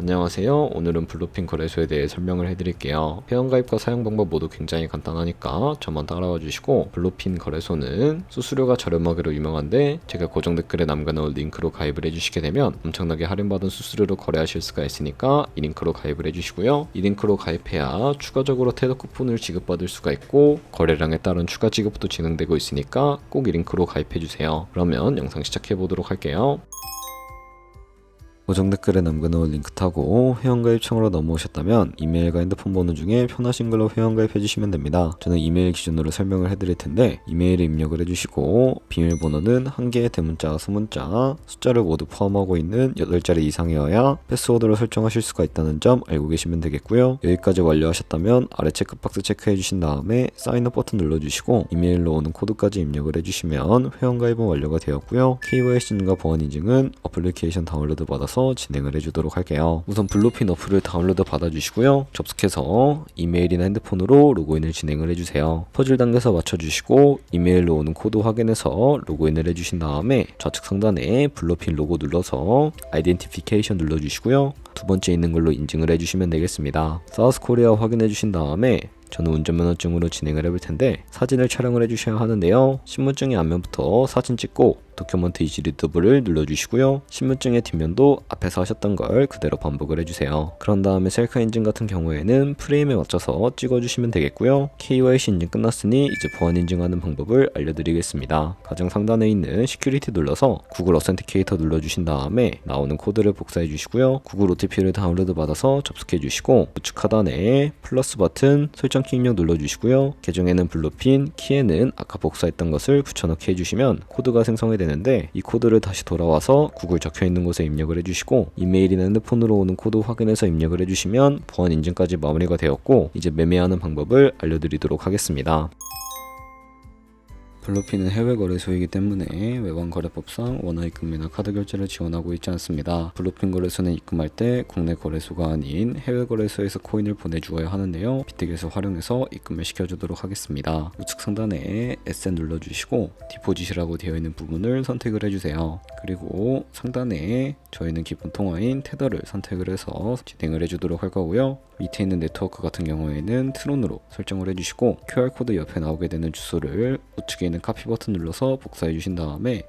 안녕하세요. 오늘은 블루핀 거래소에 대해 설명을 해드릴게요. 회원가입과 사용 방법 모두 굉장히 간단하니까 저만 따라와 주시고, 블루핀 거래소는 수수료가 저렴하기로 유명한데 제가 고정 댓글에 남겨놓은 링크로 가입을 해주시게 되면 엄청나게 할인받은 수수료로 거래하실 수가 있으니까 이 링크로 가입을 해주시고요. 이 링크로 가입해야 추가적으로 테더 쿠폰을 지급받을 수가 있고 거래량에 따른 추가 지급도 진행되고 있으니까 꼭 이 링크로 가입해주세요. 그러면 영상 시작해보도록 할게요. 고정 댓글에 남겨놓은 링크 타고 회원가입창으로 넘어오셨다면 이메일과 핸드폰 번호 중에 편하신 걸로 회원가입해주시면 됩니다. 저는 이메일 기준으로 설명을 해드릴 텐데 이메일을 입력을 해주시고 비밀번호는 1개의 대문자, 소문자, 숫자를 모두 포함하고 있는 8자리 이상이어야 패스워드로 설정하실 수가 있다는 점 알고 계시면 되겠고요. 여기까지 완료하셨다면 아래 체크박스 체크해주신 다음에 사인업 버튼 눌러주시고 이메일로 오는 코드까지 입력을 해주시면 회원가입은 완료가 되었고요. KYC과 보안 인증은 어플리케이션 다운로드 받아서 진행을 해주도록 할게요. 우선 블루핀 어플을 다운로드 받아주시고요. 접속해서 이메일이나 핸드폰으로 로그인을 진행을 해주세요. 퍼즐 단계에서 맞춰주시고 이메일로 오는 코드 확인해서 로그인을 해주신 다음에 좌측 상단에 블루핀 로고 눌러서 아이덴티피케이션 눌러주시고요. 두 번째 있는 걸로 인증을 해주시면 되겠습니다. 사우스 코리아 확인해 주신 다음에 저는 운전면허증으로 진행을 해볼 텐데 사진을 촬영을 해주셔야 하는데요. 신분증의 앞면부터 사진 찍고 도큐먼트 이지 리더블을 눌러주시고요. 신분증의 뒷면도 앞에서 하셨던 걸 그대로 반복을 해주세요. 그런 다음에 셀카 인증 같은 경우에는 프레임에 맞춰서 찍어주시면 되겠고요. KYC 인증 끝났으니 이제 보안 인증하는 방법을 알려드리겠습니다. 가장 상단에 있는 시큐리티 눌러서 구글 어센티케이터 눌러주신 다음에 나오는 코드를 복사해 주시고요. 구글 OTP를 다운로드 받아서 접속해 주시고 우측 하단에 플러스 버튼 설정 키 입력 눌러주시고요. 계정에는 블루핀, 키에는 아까 복사했던 것을 붙여넣기 해주시면 코드가 생성이 되는데 이 코드를 다시 돌아와서 구글 적혀있는 곳에 입력을 해주시고 이메일이나 핸드폰으로 오는 코드 확인해서 입력을 해주시면 보안 인증까지 마무리가 되었고 이제 매매하는 방법을 알려드리도록 하겠습니다. 블루핀은 해외 거래소이기 때문에 외환 거래법상 원화 입금이나 카드 결제를 지원하고 있지 않습니다. 블루핀 거래소는 입금할 때 국내 거래소가 아닌 해외 거래소에서 코인을 보내주어야 하는데요. 비트겟을 활용해서 입금을 시켜주도록 하겠습니다. 우측 상단에 SN 눌러주시고 디포짓이라고 되어 있는 부분을 선택을 해주세요. 그리고 상단에 저희는 기본 통화인 테더를 선택을 해서 진행을 해주도록 할 거고요. 밑에 있는 네트워크 같은 경우에는 트론으로 설정을 해주시고 QR코드 옆에 나오게 되는 주소를 우측에 있는 카피 버튼 눌러서 복사해 주신 다음에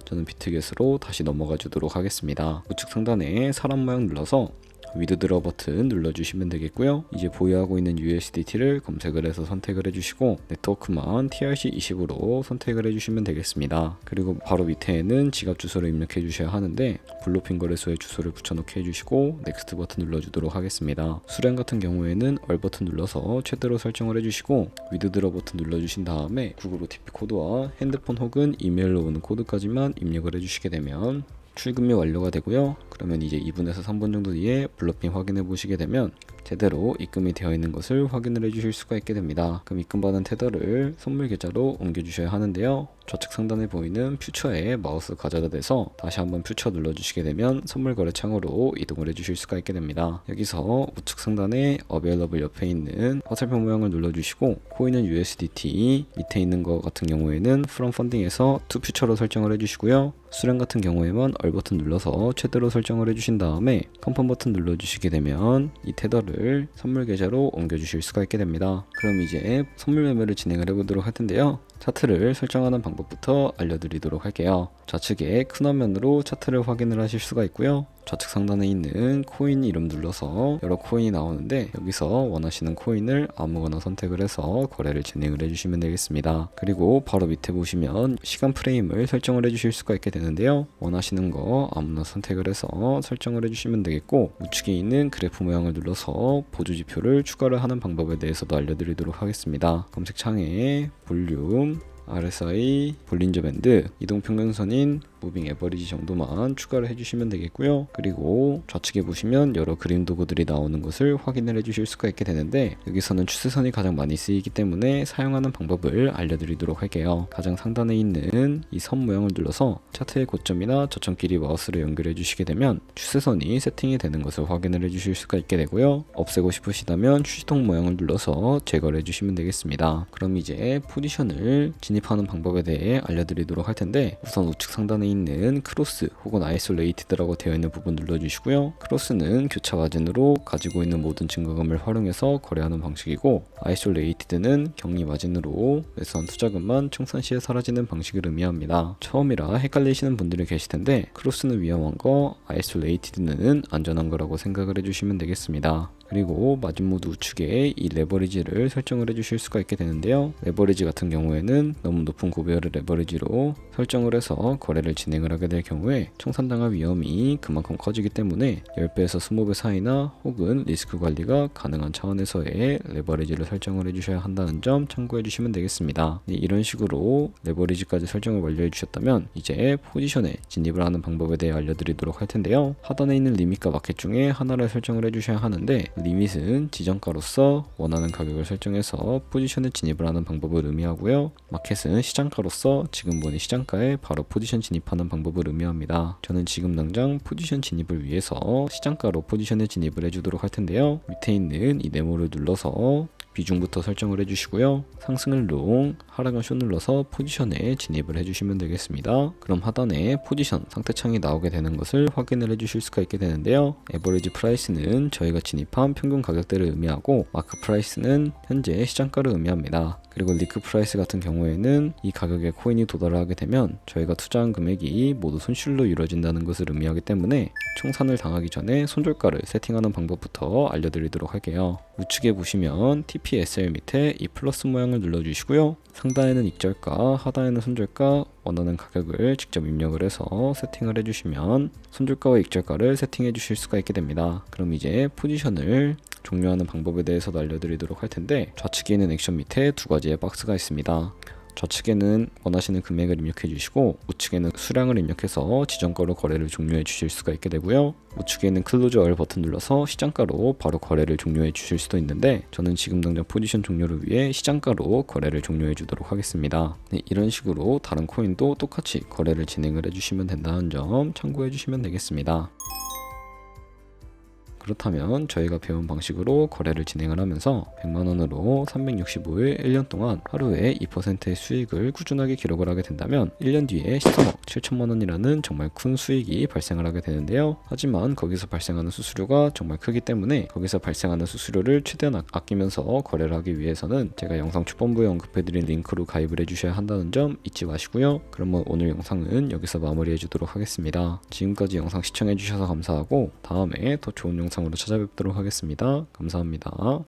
저는 비트겟으로 다시 넘어가 주도록 하겠습니다. 우측 상단에 사람 모양 눌러서 위드드러 버튼 눌러주시면 되겠고요. 이제 보유하고 있는 USDT를 검색을 해서 선택을 해주시고 네트워크만 TRC20으로 선택을 해주시면 되겠습니다. 그리고 바로 밑에는 지갑 주소를 입력해 주셔야 하는데 블루핀 거래소의 주소를 붙여넣기 해주시고 넥스트 버튼 눌러주도록 하겠습니다. 수량 같은 경우에는 얼 버튼 눌러서 최대로 설정을 해주시고 위드드러 버튼 눌러주신 다음에 구글 OTP 코드와 핸드폰 혹은 이메일로 오는 코드까지만 입력을 해주시게 되면 출금이 완료가 되고요. 그러면 이제 2분에서 3분 정도 뒤에 블루핀 확인해 보시게 되면 제대로 입금이 되어 있는 것을 확인을 해 주실 수가 있게 됩니다. 그럼 입금받은 테더를 선물 계좌로 옮겨 주셔야 하는데요. 좌측 상단에 보이는 퓨처에 마우스 가져다 대서 다시 한번 퓨처 눌러주시게 되면 선물 거래 창으로 이동을 해주실 수가 있게 됩니다. 여기서 우측 상단에 Available 옆에 있는 화살표 모양을 눌러주시고 코인은 USDT, 밑에 있는 것 같은 경우에는 From Funding에서 To 퓨처로 설정을 해주시고요. 수량 같은 경우에만 얼 버튼 눌러서 최대로 설정을 해주신 다음에 컨펌 버튼 눌러주시게 되면 이 테더를 선물 계좌로 옮겨주실 수가 있게 됩니다. 그럼 이제 선물 매매를 진행을 해보도록 할 텐데요. 차트를 설정하는 방법부터 알려드리도록 할게요. 좌측에 큰 화면으로 차트를 확인을 하실 수가 있고요. 좌측 상단에 있는 코인 이름 눌러서 여러 코인이 나오는데 여기서 원하시는 코인을 아무거나 선택을 해서 거래를 진행을 해주시면 되겠습니다. 그리고 바로 밑에 보시면 시간 프레임을 설정을 해주실 수가 있게 되는데요. 원하시는 거 아무나 선택을 해서 설정을 해주시면 되겠고 우측에 있는 그래프 모양을 눌러서 보조 지표를 추가를 하는 방법에 대해서도 알려드리도록 하겠습니다. 검색창에 볼륨, RSI, 볼린저 밴드, 이동평균선인 무빙 에버리지 정도만 추가를 해주시면 되겠고요. 그리고 좌측에 보시면 여러 그림 도구들이 나오는 것을 확인을 해주실 수가 있게 되는데 여기서는 추세선이 가장 많이 쓰이기 때문에 사용하는 방법을 알려드리도록 할게요. 가장 상단에 있는 이 선 모양을 눌러서 차트의 고점이나 저점끼리 마우스를 연결해 주시게 되면 추세선이 세팅이 되는 것을 확인을 해주실 수가 있게 되고요. 없애고 싶으시다면 휴지통 모양을 눌러서 제거를 해주시면 되겠습니다. 그럼 이제 포지션을 진입하는 방법에 대해 알려드리도록 할 텐데 우선 우측 상단에 하단에 있는 크로스 혹은 아이솔레이티드라고 되어 있는 부분 눌러주시고요. 크로스는 교차 마진으로 가지고 있는 모든 증거금을 활용해서 거래하는 방식이고, 아이솔레이티드는 격리 마진으로 매수한 투자금만 청산 시에 사라지는 방식을 의미합니다. 처음이라 헷갈리시는 분들이 계실 텐데, 크로스는 위험한 거, 아이솔레이티드는 안전한 거라고 생각을 해주시면 되겠습니다. 그리고 마진 모드 우측에 이 레버리지를 설정을 해주실 수가 있게 되는데요. 레버리지 같은 경우에는 너무 높은 고배열의 레버리지로 설정을 해서 거래를 진행을 하게 될 경우에 청산당할 위험이 그만큼 커지기 때문에 10배에서 20배 사이나 혹은 리스크 관리가 가능한 차원에서의 레버리지를 설정을 해주셔야 한다는 점 참고해 주시면 되겠습니다. 이런 식으로 레버리지까지 설정을 완료해 주셨다면 이제 포지션에 진입을 하는 방법에 대해 알려드리도록 할 텐데요. 하단에 있는 리밋과 마켓 중에 하나를 설정을 해주셔야 하는데, 리밋은 지정가로서 원하는 가격을 설정해서 포지션에 진입을 하는 방법을 의미하고요. 마켓은 시장가로서 지금 보는 시장가에 바로 포지션 진입하는 방법을 의미합니다. 저는 지금 당장 포지션 진입을 위해서 시장가로 포지션에 진입을 해주도록 할 텐데요. 밑에 있는 이 네모를 눌러서 비중부터 설정을 해주시고요. 상승을 롱, 하락은 숏 눌러서 포지션에 진입을 해주시면 되겠습니다. 그럼 하단에 포지션 상태창이 나오게 되는 것을 확인을 해주실 수가 있게 되는데요. 에버리지 프라이스는 저희가 진입한 평균 가격대를 의미하고, 마크 프라이스는 현재 시장가를 의미합니다. 그리고 리크 프라이스 같은 경우에는 이 가격에 코인이 도달하게 되면 저희가 투자한 금액이 모두 손실로 이루어진다는 것을 의미하기 때문에 청산을 당하기 전에 손절가를 세팅하는 방법부터 알려드리도록 할게요. 우측에 보시면 TPSL 밑에 이 플러스 모양을 눌러주시고요. 상단에는 익절가, 하단에는 손절가, 원하는 가격을 직접 입력을 해서 세팅을 해주시면 손절가와 익절가를 세팅해 주실 수가 있게 됩니다. 그럼 이제 포지션을 종료하는 방법에 대해서도 알려드리도록 할 텐데, 좌측에 있는 액션 밑에 두 가지의 박스가 있습니다. 좌측에는 원하시는 금액을 입력해 주시고, 우측에는 수량을 입력해서 지정가로 거래를 종료해 주실 수가 있게 되고요. 우측에 있는 클로즈 얼 버튼 눌러서 시장가로 바로 거래를 종료해 주실 수도 있는데, 저는 지금 당장 포지션 종료를 위해 시장가로 거래를 종료해 주도록 하겠습니다. 네, 이런 식으로 다른 코인도 똑같이 거래를 진행을 해주시면 된다는 점 참고해 주시면 되겠습니다. 그렇다면 저희가 배운 방식으로 거래를 진행을 하면서 100만원으로 365일 1년 동안 하루에 2%의 수익을 꾸준하게 기록을 하게 된다면 1년 뒤에 13억 7천만원이라는 정말 큰 수익이 발생을 하게 되는데요. 하지만 거기서 발생하는 수수료가 정말 크기 때문에 거기서 발생하는 수수료를 최대한 아끼면서 거래를 하기 위해서는 제가 영상 초반부에 언급해드린 링크로 가입을 해주셔야 한다는 점 잊지 마시고요. 그러면 오늘 영상은 여기서 마무리해 주도록 하겠습니다. 지금까지 영상 시청해 주셔서 감사하고, 다음에 더 좋은 영상으로 찾아뵙도록 하겠습니다. 감사합니다.